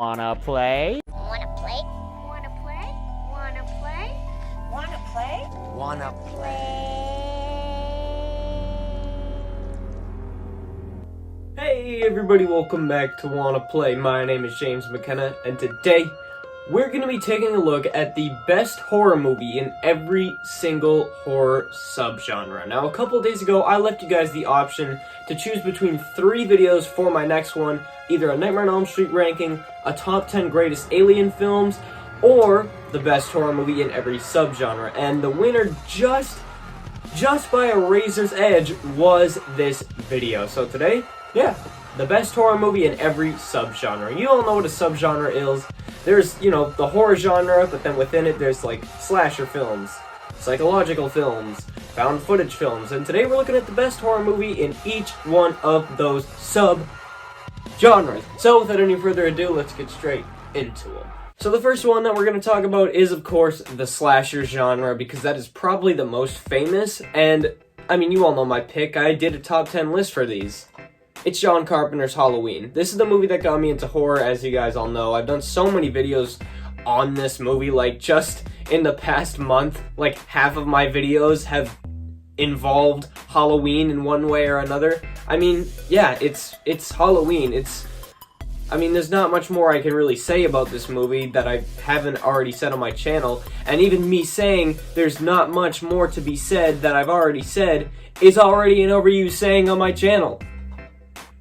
Wanna play? Wanna play? Wanna play? Wanna play? Wanna play? Wanna play? Hey everybody, welcome back to Wanna Play. My name is James McKenna, and today we're going to be taking a look at the best horror movie in every single horror subgenre. Now, a couple days ago, I left you guys the option to choose between 3 videos for my next one, either a Nightmare on Elm Street ranking, a top 10 greatest alien films, or the best horror movie in every subgenre. And the winner just by a razor's edge was this video. So today, yeah, the best horror movie in every subgenre. You all know what a subgenre is. There's, the horror genre, but then within it there's like slasher films, psychological films, found footage films, and today we're looking at the best horror movie in each one of those sub-genres. So without any further ado, let's get straight into them. So the first one that we're going to talk about is, of course, the slasher genre, because that is probably the most famous, and, I mean, you all know my pick. I did a top 10 list for these. It's John Carpenter's Halloween. This is the movie that got me into horror, as you guys all know. I've done so many videos on this movie, like, just in the past month, like, half of my videos have involved Halloween in one way or another. I mean, yeah, it's Halloween. There's not much more I can really say about this movie that I haven't already said on my channel, and even me saying there's not much more to be said that I've already said is already an overused saying on my channel.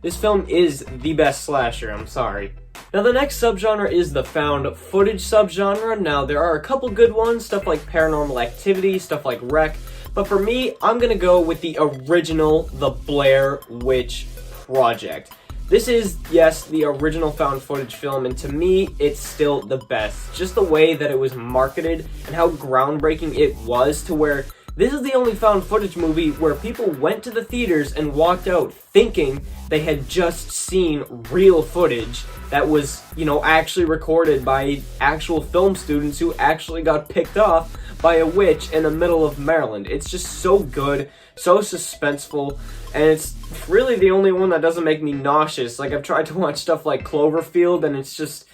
This film is the best slasher, I'm sorry. Now the next subgenre is the found footage subgenre. Now there are a couple good ones, stuff like Paranormal Activity, stuff like Wreck, but for me, I'm gonna go with the original, the Blair Witch Project. This is, yes, the original found footage film, and to me, it's still the best. Just the way that it was marketed and how groundbreaking it was, to where this is the only found footage movie where people went to the theaters and walked out thinking they had just seen real footage that was, actually recorded by actual film students who actually got picked off by a witch in the middle of Maryland. It's just so good, so suspenseful, and it's really the only one that doesn't make me nauseous. Like, I've tried to watch stuff like Cloverfield, and it just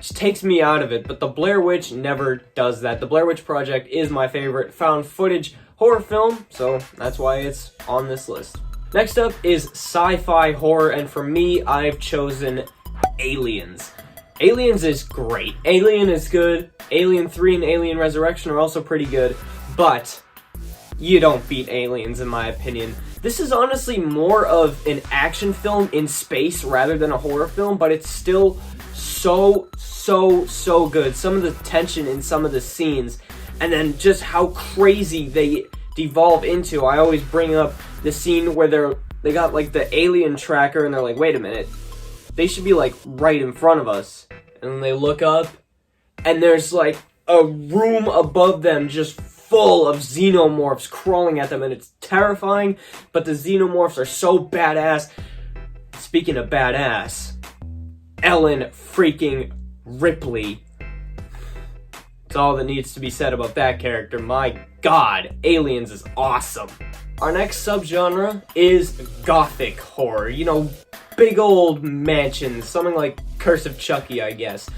takes me out of it, but the Blair Witch never does that. The Blair Witch Project is my favorite found footage horror film, so that's why it's on this list. Next up is Sci-Fi Horror, and for me, I've chosen Aliens. Aliens is great. Alien is good. Alien 3 and Alien Resurrection are also pretty good, but you don't beat Aliens in my opinion. This is honestly more of an action film in space rather than a horror film, but it's still so good. Some of the tension in some of the scenes, and then just how crazy they devolve into. I always bring up the scene where they got like the alien tracker, and they're like, wait a minute, they should be like right in front of us. And then they look up, and there's like a room above them just full of xenomorphs crawling at them, and it's terrifying, but the xenomorphs are so badass. Speaking of badass, Ellen freaking Ripley. That's all that needs to be said about that character. My god, Aliens is awesome. Our next subgenre is Gothic Horror. Big old mansions, something like Curse of Chucky, I guess.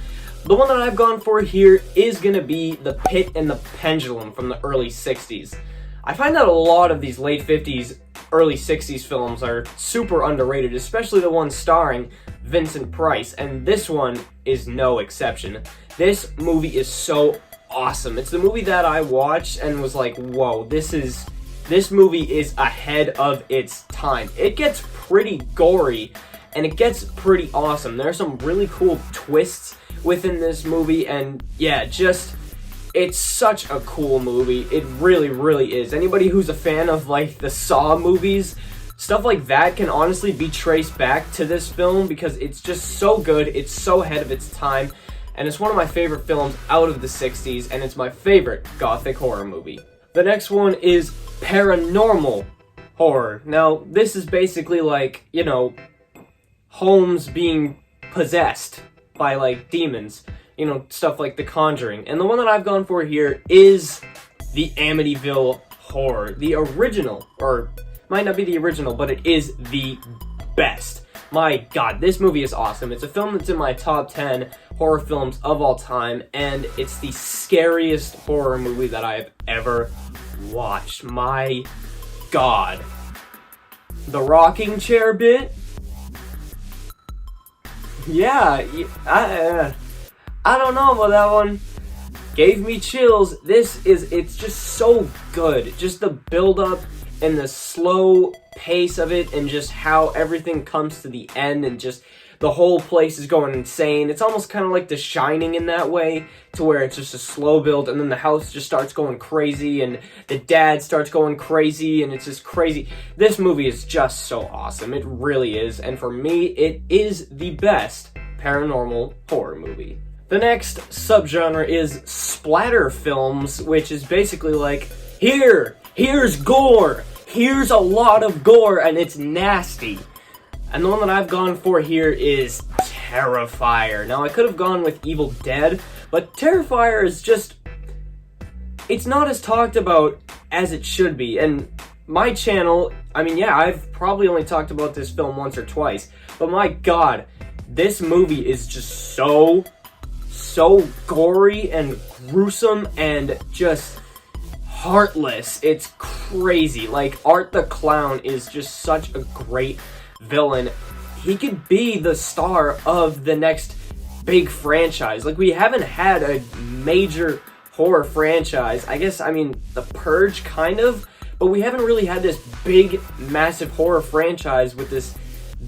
The one that I've gone for here is gonna be The Pit and the Pendulum from the early 60s. I find that a lot of these late 50s, early 60s films are super underrated, especially the ones starring Vincent Price, and this one is no exception. This movie is so awesome. It's the movie that I watched and was like, whoa, this movie is ahead of its time. It gets pretty gory, and it gets pretty awesome. There are some really cool twists within this movie, and yeah, it's such a cool movie. It really is. Anybody who's a fan of like the Saw movies, stuff like that can honestly be traced back to this film because it's just so good. It's so ahead of its time, and it's one of my favorite films out of the 60s, and it's my favorite Gothic horror movie. The next one is Paranormal Horror. Now, this is basically like, homes being possessed by like demons, stuff like The Conjuring. And the one that I've gone for here is the Amityville Horror. The original, or might not be the original, but it is the best. My god, this movie is awesome. It's a film that's in my top 10 horror films of all time, and it's the scariest horror movie that I have ever watched. My God. The rocking chair bit? Yeah, I don't know about that one. Gave me chills. It's just so good. Just the build-up and the slow pace of it, and just how everything comes to the end, and just the whole place is going insane. It's almost kind of like The Shining in that way, to where it's just a slow build, and then the house just starts going crazy, and the dad starts going crazy, and it's just crazy. This movie is just so awesome. It really is, and for me, it is the best paranormal horror movie. The next subgenre is splatter films, which is basically like, here's gore, here's a lot of gore, and it's nasty. And the one that I've gone for here is Terrifier. Now, I could have gone with Evil Dead, but Terrifier is just, it's not as talked about as it should be. And my channel, I mean, yeah, I've probably only talked about this film once or twice, but my God, this movie is just so gory and gruesome and just heartless. It's crazy. Like, Art the Clown is just such a great villain. He could be the star of the next big franchise. Like, we haven't had a major horror franchise. I mean, The Purge, kind of, but we haven't really had this big, massive horror franchise with this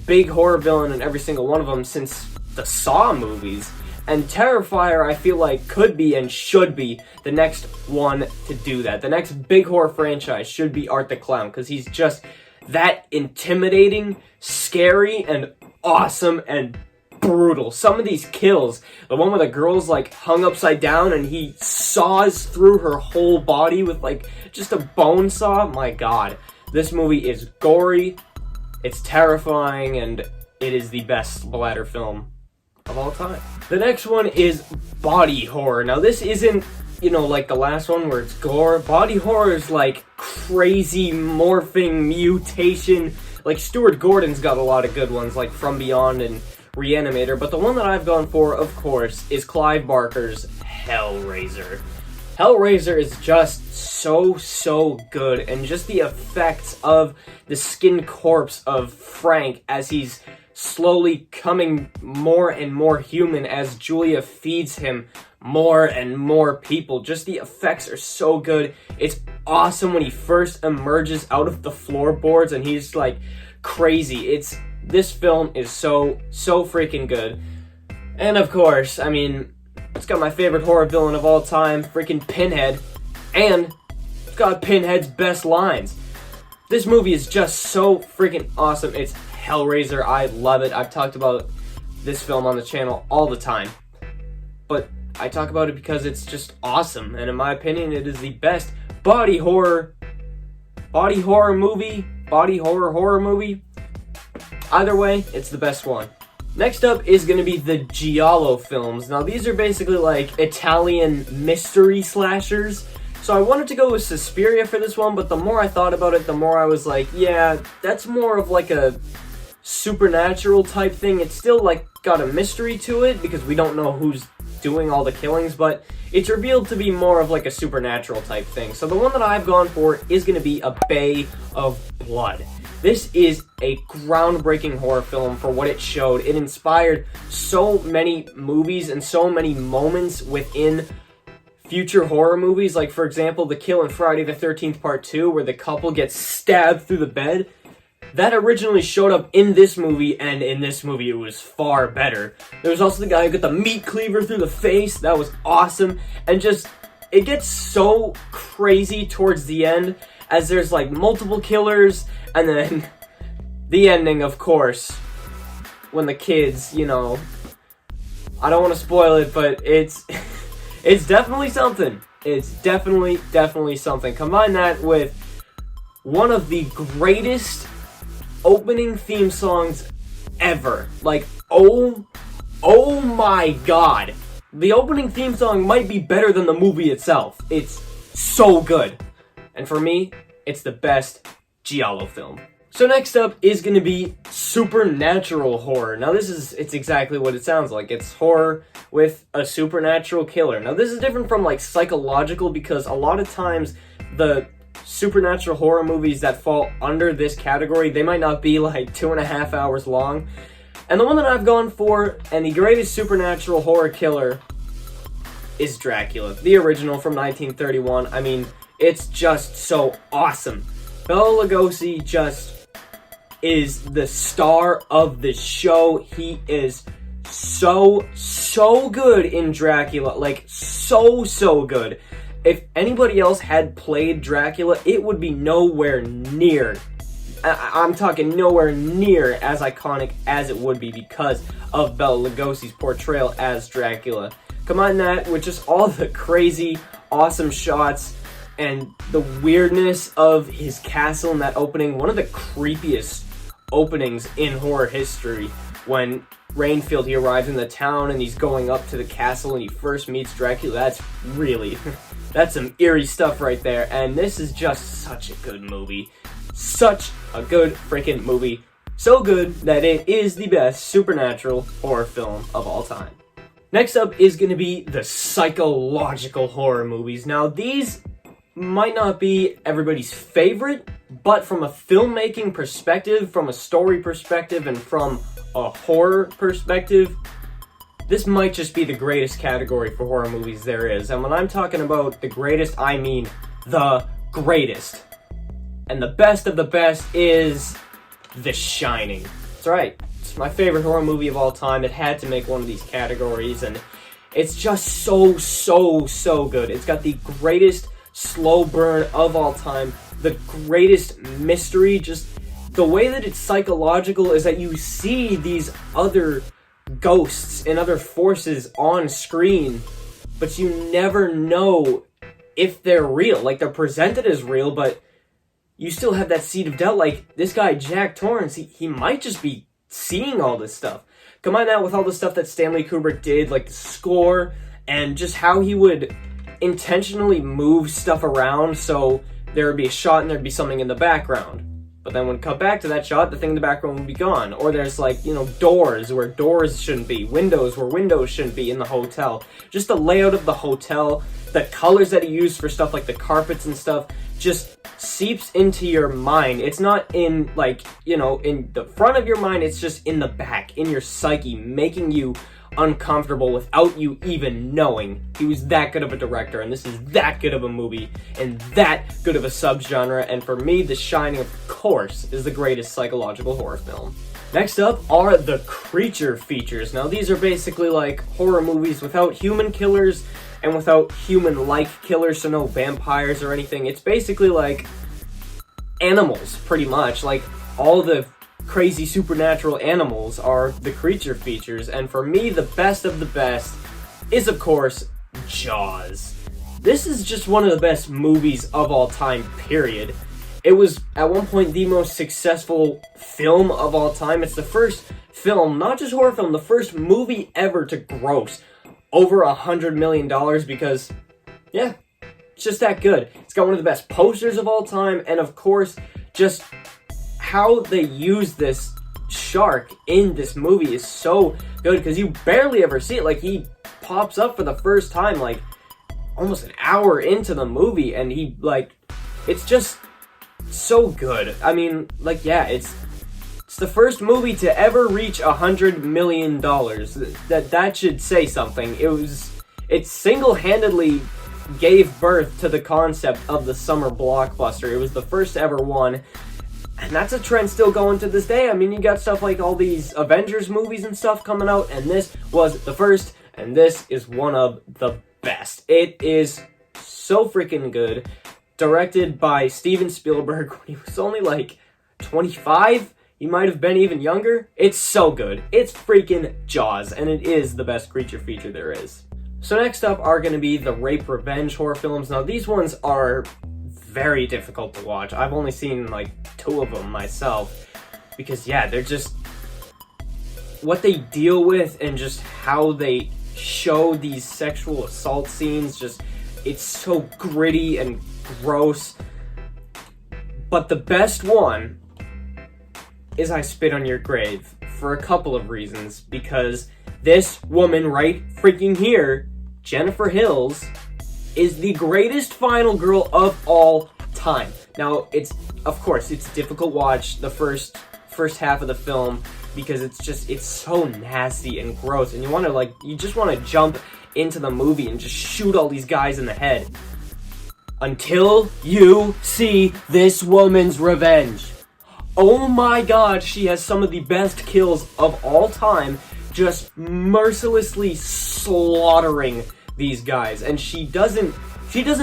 big horror villain in every single one of them since the Saw movies. And Terrifier, I feel like, could be and should be the next one to do that. The next big horror franchise should be Art the Clown, because he's just that intimidating, scary, and awesome, and brutal. Some of these kills, the one where the girl's like hung upside down and he saws through her whole body with like just a bone saw, my God. This movie is gory, it's terrifying, and it is the best splatter film of all time. The next one is body horror. Now, this isn't, like the last one where it's gore. Body horror is like crazy morphing mutation. Like, Stuart Gordon's got a lot of good ones, like From Beyond and Reanimator, but the one that I've gone for, of course, is Clive Barker's Hellraiser. Hellraiser is just so good, and just the effects of the skin corpse of Frank as he's slowly coming more and more human as Julia feeds him more and more people. Just the effects are so good. It's awesome when he first emerges out of the floorboards and he's like crazy. This film is so freaking good. And of course, I mean, it's got my favorite horror villain of all time, freaking Pinhead, and it's got Pinhead's best lines. This movie is just so freaking awesome. It's Hellraiser. I love it. I've talked about this film on the channel all the time, but I talk about it because it's just awesome, and in my opinion, it is the best body horror movie. Either way, it's the best one. Next up is going to be the Giallo films. Now, these are basically like Italian mystery slashers. So I wanted to go with Suspiria for this one, but the more I thought about it, the more I was like, yeah, that's more of like a supernatural type thing. It's still like got a mystery to it because we don't know who's doing all the killings, but it's revealed to be more of like a supernatural type thing. So the one that I've gone for is going to be A Bay of Blood. This is a groundbreaking horror film for what it showed. It inspired so many movies and so many moments within future horror movies. Like, for example, the kill in Friday the 13th Part 2, where the couple gets stabbed through the bed. That originally showed up in this movie, and in this movie it was far better. There was also the guy who got the meat cleaver through the face. That was awesome. And just, it gets so crazy towards the end, as there's like multiple killers, and then the ending, of course, when the kids, I don't want to spoil it, but it's definitely something. It's definitely something. Combine that with one of the greatest opening theme songs ever. Like, oh my God. The opening theme song might be better than the movie itself. It's so good. And for me, it's the best Giallo film. So next up is going to be supernatural horror. Now it's exactly what it sounds like. It's horror with a supernatural killer. Now this is different from like psychological because a lot of times the supernatural horror movies that fall under this category, they might not be like 2.5 hours long. And the one that I've gone for, and the greatest supernatural horror killer, is Dracula. The original from 1931. I mean, it's just so awesome. Bela Lugosi just is the star of the show. He is so good in Dracula. Like, so good. If anybody else had played Dracula, it would be nowhere near, I'm talking nowhere near as iconic as it would be because of Bela Lugosi's portrayal as Dracula. Combine that with just all the crazy, awesome shots and the weirdness of his castle in that opening. One of the creepiest openings in horror history, when Rainfield, he arrives in the town and he's going up to the castle and he first meets Dracula. That's some eerie stuff right there, and this is just such a good movie. Such a good freaking movie. So good that it is the best supernatural horror film of all time. Next up is going to be the psychological horror movies. Now these might not be everybody's favorite, but from a filmmaking perspective, from a story perspective, and from a horror perspective, this might just be the greatest category for horror movies there is. And when I'm talking about the greatest, I mean the greatest. And the best of the best is The Shining. That's right. It's my favorite horror movie of all time. It had to make one of these categories, and it's just so good. It's got the greatest slow burn of all time, the greatest mystery. Just the way that it's psychological is that you see these other ghosts and other forces on screen, but you never know if they're real. Like, they're presented as real, but you still have that seed of doubt. Like, this guy Jack Torrance, he might just be seeing all this stuff. Combine that with all the stuff that Stanley Kubrick did, like the score, and just how he would intentionally move stuff around so there would be a shot and there'd be something in the background. But then when it cut back to that shot, the thing in the background would be gone. Or there's like, doors where doors shouldn't be, windows where windows shouldn't be in the hotel. Just the layout of the hotel, the colors that he used for stuff like the carpets and stuff, just seeps into your mind. It's not in, in the front of your mind, it's just in the back, in your psyche, making you uncomfortable without you even knowing. He was that good of a director, and this is that good of a movie, and that good of a subgenre, and for me, The Shining, of course, is the greatest psychological horror film. Next up are the creature features. Now, these are basically like horror movies without human killers and without human-like killers, so no vampires or anything. It's basically like animals, pretty much. Like, all the crazy supernatural animals are the creature features, and for me, the best of the best is, of course, Jaws. This is just one of the best movies of all time, period. It was, at one point, the most successful film of all time. It's the first film, not just horror film, the first movie ever to gross over $100 million because, yeah, it's just that good. It's got one of the best posters of all time, and of course, just how they use this shark in this movie is so good because you barely ever see it. Like, he pops up for the first time, like, almost an hour into the movie, and he, it's just so good. I mean, yeah, it's the first movie to ever reach $100 million. That should say something. It single-handedly gave birth to the concept of the summer blockbuster. It was the first ever one, and that's a trend still going to this day. I mean, you got stuff like all these Avengers movies and stuff coming out, and this was the first, and this is one of the best. It is so freaking good. Directed by Steven Spielberg when he was only 25. He might have been even younger. It's so good. It's freaking Jaws, and it is the best creature feature there is. So next up are going to be the rape revenge horror films. Now, these ones are very difficult to watch. I've only seen 2 of them myself because, yeah, they're just what they deal with and just how they show these sexual assault scenes. Just, it's so gritty and gross. But the best one is I spit on your grave for a couple of reasons. Because this woman right freaking here, Jennifer Hills, is the greatest final girl of all time. Now, of course, it's difficult to watch the first half of the film because it's so nasty and gross, and you just want to jump into the movie and just shoot all these guys in the head. Until you see this woman's revenge. Oh my god, she has some of the best kills of all time, just mercilessly slaughtering these guys. And she doesn't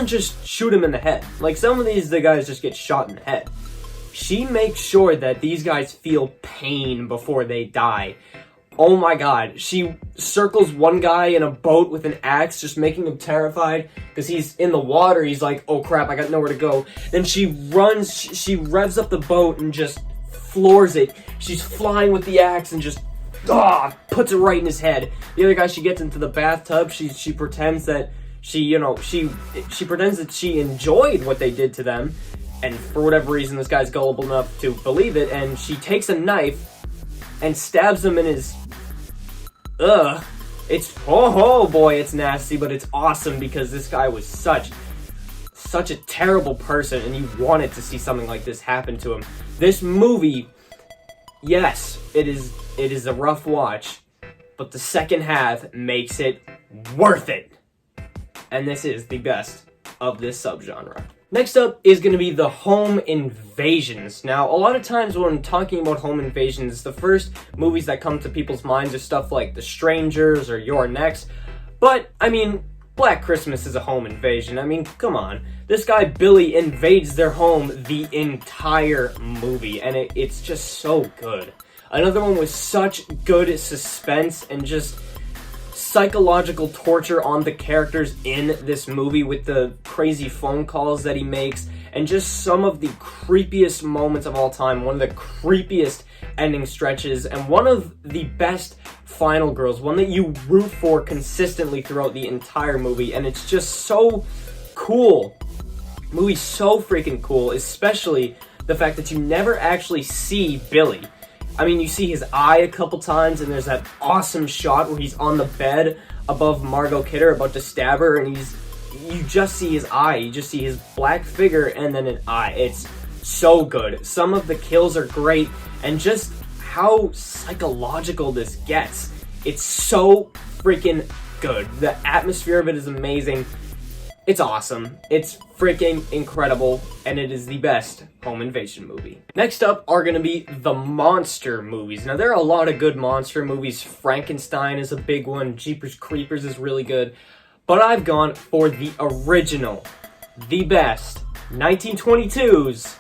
just shoot them in the head. Like, some of the guys just get shot in the head. She makes sure that these guys feel pain before they die. Oh my god, she circles one guy in a boat with an axe, just making him terrified, because he's in the water. He's like, oh crap, I got nowhere to go. Then she runs, she revs up the boat and just floors it. She's flying with the axe and just, puts it right in his head. The other guy, she gets into the bathtub, she pretends that she pretends that she enjoyed what they did to them, and for whatever reason, this guy's gullible enough to believe it, and she takes a knife and stabs him in his... Oh boy, it's nasty, but it's awesome because this guy was such a terrible person, and you wanted to see something like this happen to him. This movie, yes, it is a rough watch, but the second half makes it worth it. And this is the best of this subgenre. Next up is going to be the home invasions. Now, a lot of times when talking about home invasions, the first movies that come to people's minds are stuff like The Strangers or You're Next. But, I mean, Black Christmas is a home invasion. I mean, come on. This guy, Billy, invades their home the entire movie, and it's just so good. Another one with such good suspense and just psychological torture on the characters in this movie with the crazy phone calls that he makes and just some of the creepiest moments of all time, one of the creepiest ending stretches, and one of the best final girls, one that you root for consistently throughout the entire movie, and it's just so cool. The movie's so freaking cool, especially the fact that you never actually see Billy. I mean, you see his eye a couple times, and there's that awesome shot where he's on the bed above Margot Kidder about to stab her, and you just see his eye. You just see his black figure and then an eye. It's so good. Some of the kills are great, and just how psychological this gets. It's so freaking good. The atmosphere of it is amazing. It's awesome. It's freaking incredible, and it is the best home invasion movie. Next up are going to be the monster movies. Now, there are a lot of good monster movies. Frankenstein is a big one. Jeepers Creepers is really good. But I've gone for the original, the best, 1922's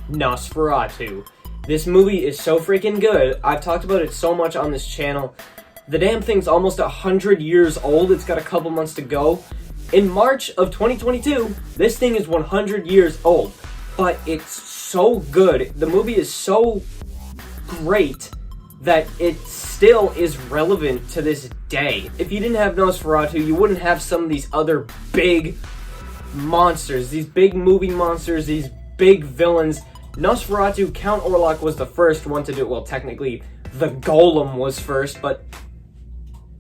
Nosferatu. This movie is so freaking good. I've talked about it so much on this channel. The damn thing's almost 100 years old. It's got a couple months to go. In March of 2022, this thing is 100 years old, but it's so good. The movie is so great that it still is relevant to this day. If you didn't have Nosferatu, you wouldn't have some of these other big monsters, these big movie monsters, these big villains. Nosferatu, Count Orlok was the first one to do it. Well, technically, the Golem was first, but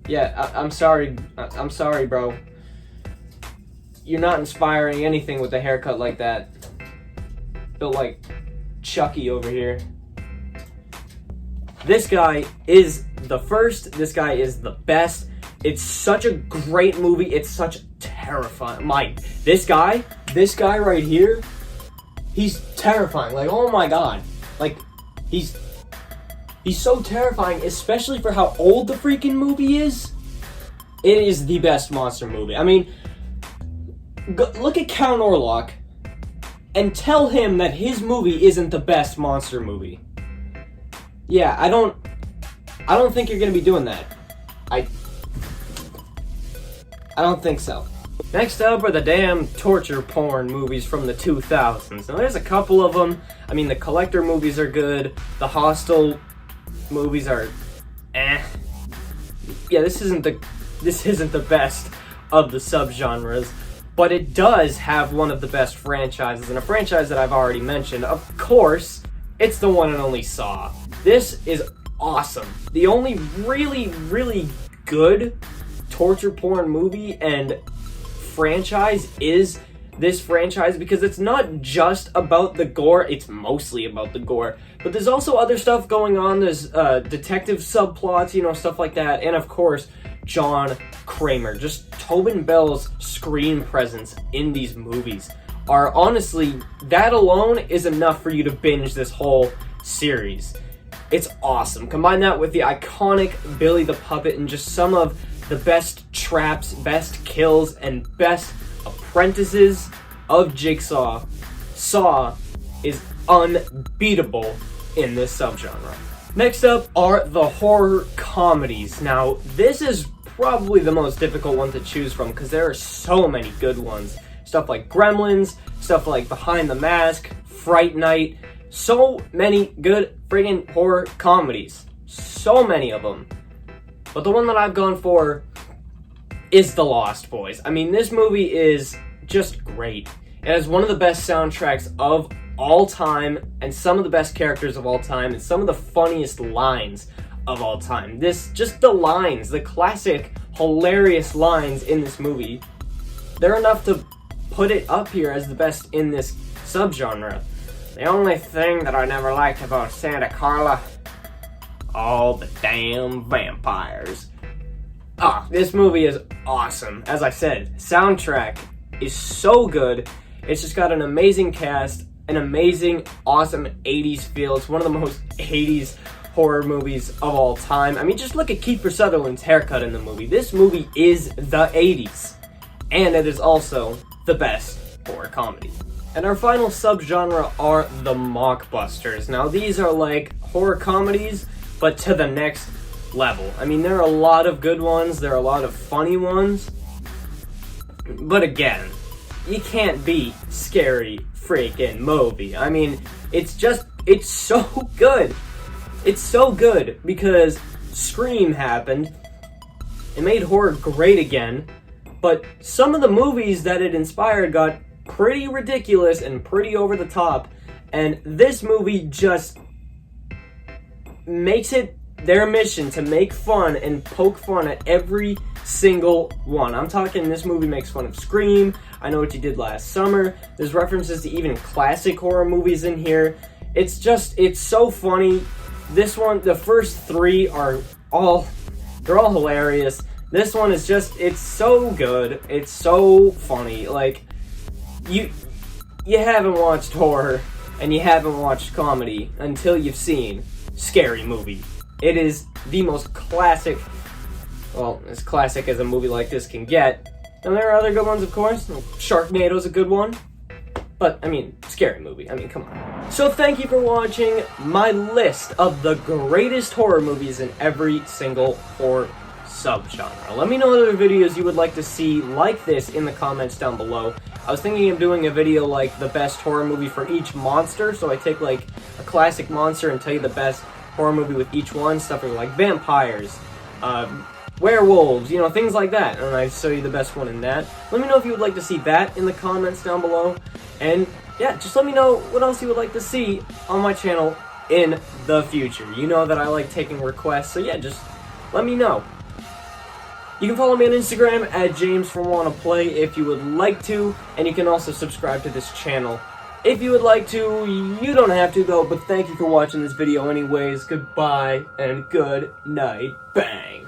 yeah, I'm sorry, bro. You're not inspiring anything with a haircut like that. Built like Chucky over here. This guy is the first. This guy is the best. It's such a great movie. It's such terrifying. This guy right here, he's terrifying. Like, oh my god. Like, he's so terrifying, especially for how old the freaking movie is. It is the best monster movie. I mean, look at Count Orlok and tell him that his movie isn't the best monster movie. Yeah, I don't think you're gonna be doing that. I don't think so. Next up are the damn torture porn movies from the 2000s. Now, there's a couple of them. I mean, the Collector movies are good. The Hostel movies are eh. Yeah, this isn't the best of the subgenres. But it does have one of the best franchises, and a franchise that I've already mentioned. Of course, it's the one and only Saw. This is awesome. The only really good torture porn movie and franchise is this franchise, because it's not just about the gore, it's mostly about the gore, but there's also other stuff going on. There's detective subplots, you know, stuff like that, and of course John Kramer. Just Tobin Bell's screen presence in these movies are honestly, that alone is enough for you to binge this whole series. It's awesome. Combine that with the iconic Billy the Puppet and just some of the best traps, best kills, and best apprentices of Jigsaw. Saw is unbeatable in this subgenre. Next up are the horror comedies. Now, this is probably the most difficult one to choose from because there are so many good ones. Stuff like Gremlins, stuff like Behind the Mask, Fright Night. So many good friggin' horror comedies. So many of them. But the one that I've gone for is The Lost Boys. I mean, this movie is just great. It has one of the best soundtracks of all time, and some of the best characters of all time, and some of the funniest lines of all time. Just the lines, the classic, hilarious lines in this movie, they're enough to put it up here as the best in this subgenre. The only thing that I never liked about Santa Carla, all the damn vampires. This movie is awesome. As I said, soundtrack is so good. It's just got an amazing cast, an amazing, awesome 80s feel. It's one of the most 80s horror movies of all time. I mean, just look at Kiefer Sutherland's haircut in the movie. This movie is the 80s. And it is also the best horror comedy. And our final subgenre are the mockbusters. Now, these are like horror comedies, but to the next level. I mean, there are a lot of good ones, there are a lot of funny ones, but again, you can't beat Scary Freaking Movie. I mean, it's so good. It's so good because Scream happened, it made horror great again, but some of the movies that it inspired got pretty ridiculous and pretty over the top, and this movie just makes it their mission to make fun and poke fun at every single one. I'm talking, this movie makes fun of Scream, I Know What You Did Last Summer, there's references to even classic horror movies in here. It's so funny. This one, the first three they're all hilarious. This one is it's so good, it's so funny. Like, you haven't watched horror and you haven't watched comedy until you've seen Scary Movie. It is the most classic, well, as classic as a movie like this can get. And there are other good ones, of course. Sharknado's a good one. But, I mean, Scary Movie. I mean, come on. So thank you for watching my list of the greatest horror movies in every single horror subgenre. Let me know other videos you would like to see like this in the comments down below. I was thinking of doing a video like the best horror movie for each monster, so I take like a classic monster and tell you the best horror movie with each one, stuff like vampires, werewolves, you know, things like that, and I show you the best one in that. Let me know if you would like to see that in the comments down below, and yeah, just let me know what else you would like to see on my channel in the future. You know that I like taking requests, so yeah, just let me know. You can follow me on Instagram at JamesFromWannaPlay if you would like to, and you can also subscribe to this channel if you would like to. You don't have to though, but thank you for watching this video anyways. Goodbye and good night. Bang!